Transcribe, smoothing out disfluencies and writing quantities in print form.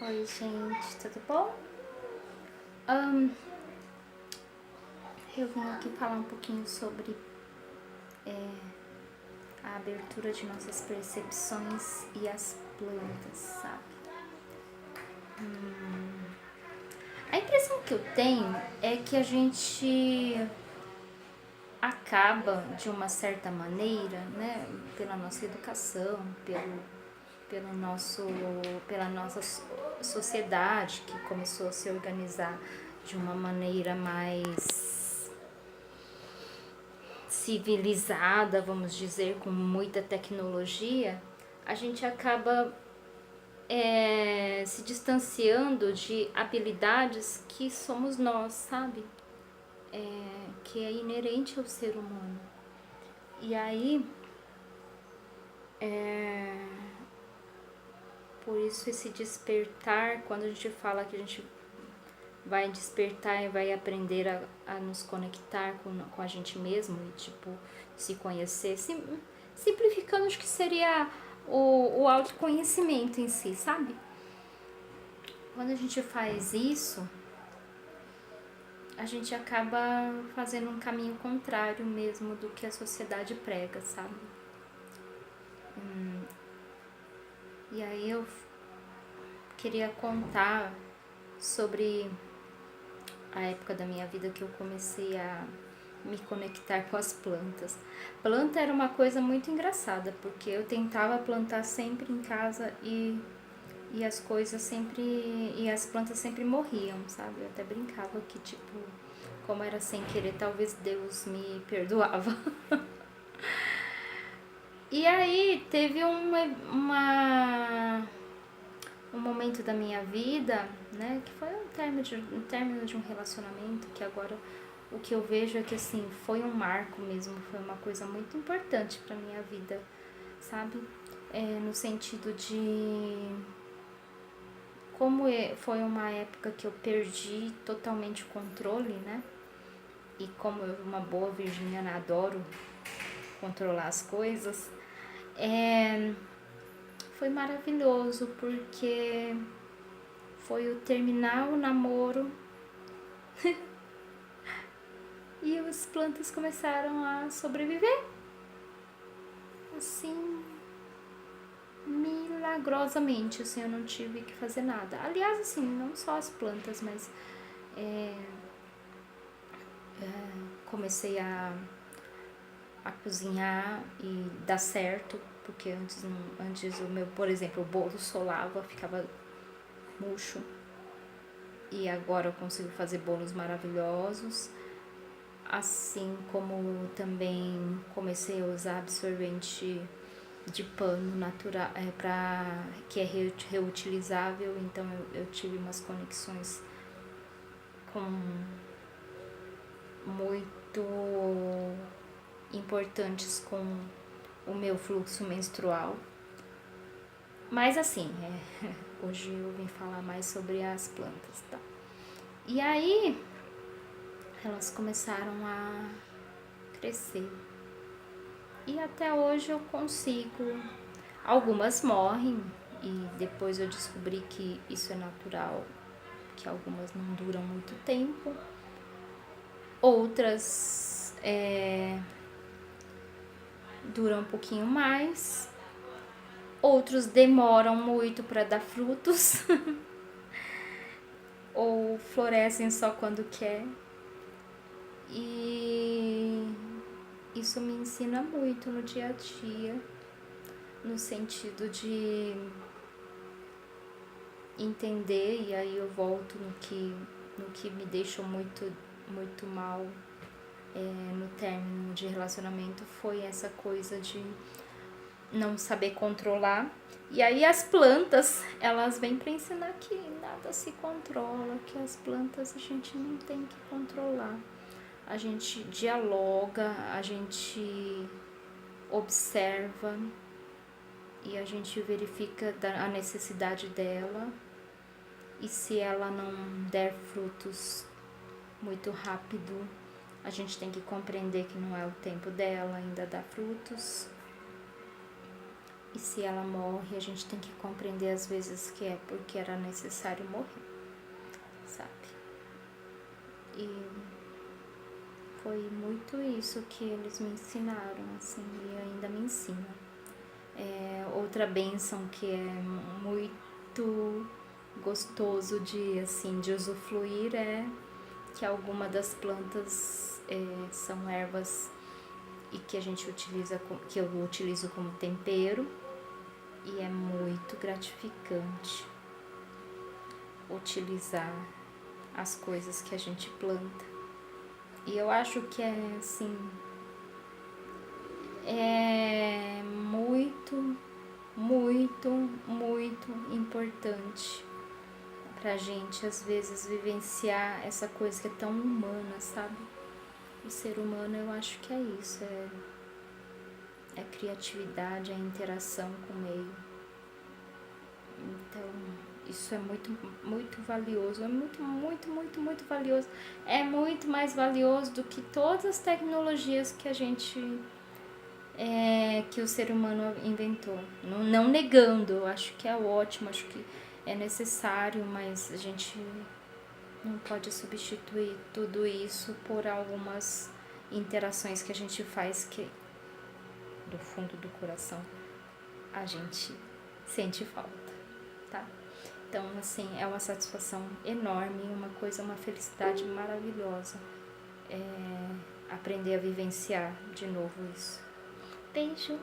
Oi, gente, tudo bom? Ahn, eu vim aqui falar um pouquinho sobre a abertura de nossas percepções e as plantas, sabe? A impressão que eu tenho é que a gente acaba, de uma certa maneira, né, pela nossa educação, pela nossa sociedade que começou a se organizar de uma maneira mais civilizada, vamos dizer, com muita tecnologia, a gente acaba se distanciando de habilidades que somos nós, sabe? Que é inerente ao ser humano. E aí, por isso esse despertar, quando a gente fala que a gente vai despertar e vai aprender a nos conectar com a gente mesmo e, tipo, se conhecer, simplificando, acho que seria o autoconhecimento em si, sabe? Quando a gente faz isso, a gente acaba fazendo um caminho contrário mesmo do que a sociedade prega, sabe? E aí eu queria contar sobre a época da minha vida que eu comecei a me conectar com as plantas. Planta era uma coisa muito engraçada, porque eu tentava plantar sempre em casa e as coisas sempre, e as plantas sempre morriam, sabe? Eu até brincava que, tipo, como era sem querer, talvez Deus me perdoava. E aí teve um momento da minha vida, né, que foi um término de um relacionamento, que agora o que eu vejo é que, assim, foi um marco mesmo, foi uma coisa muito importante pra minha vida, sabe? No sentido de como foi uma época que eu perdi totalmente o controle, né? E como eu, uma boa virginiana, adoro controlar as coisas, foi maravilhoso, porque foi o terminar o namoro e as plantas começaram a sobreviver, assim, milagrosamente, assim, eu não tive que fazer nada. Aliás, assim, não só as plantas, mas comecei a cozinhar e dar certo, porque antes o meu, por exemplo, o bolo solava, ficava murcho, e agora eu consigo fazer bolos maravilhosos. Assim como também comecei a usar absorvente de pano natural, que é reutilizável, então eu tive umas conexões com muito importantes com o meu fluxo menstrual. Mas assim, hoje eu vim falar mais sobre as plantas, tá? E aí elas começaram a crescer. E até hoje eu consigo. Algumas morrem e depois eu descobri que isso é natural, que algumas não duram muito tempo. Outras duram um pouquinho mais. Outros demoram muito para dar frutos ou florescem só quando quer. E isso me ensina muito no dia a dia, no sentido de entender, e aí eu volto no que me deixou muito mal no término de relacionamento, foi essa coisa de não saber controlar. E aí as plantas, elas vêm para ensinar que nada se controla, que as plantas a gente não tem que controlar. A gente dialoga, a gente observa e a gente verifica a necessidade dela. E se ela não der frutos muito rápido, a gente tem que compreender que não é o tempo dela ainda dar frutos. E se ela morre, a gente tem que compreender às vezes que é porque era necessário morrer, sabe? E foi muito isso que eles me ensinaram, assim, e ainda me ensinam. Outra bênção que é muito gostoso de usufruir é que alguma das plantas são ervas e que a gente utiliza, que eu utilizo como tempero, e é muito gratificante utilizar as coisas que a gente planta. E eu acho que é assim, é muito, muito, muito importante pra gente às vezes vivenciar essa coisa que é tão humana, sabe? O ser humano, eu acho que é isso, é criatividade, é interação com o meio. Então, isso é muito, muito valioso, é muito, muito, muito, muito valioso. É muito mais valioso do que todas as tecnologias que a gente, que o ser humano inventou. Não negando, eu acho que é ótimo, acho que é necessário, mas a gente não pode substituir tudo isso por algumas interações que a gente faz que, do fundo do coração, a gente sente falta, tá? Então, assim, é uma satisfação enorme, uma felicidade maravilhosa aprender a vivenciar de novo isso. Beijo!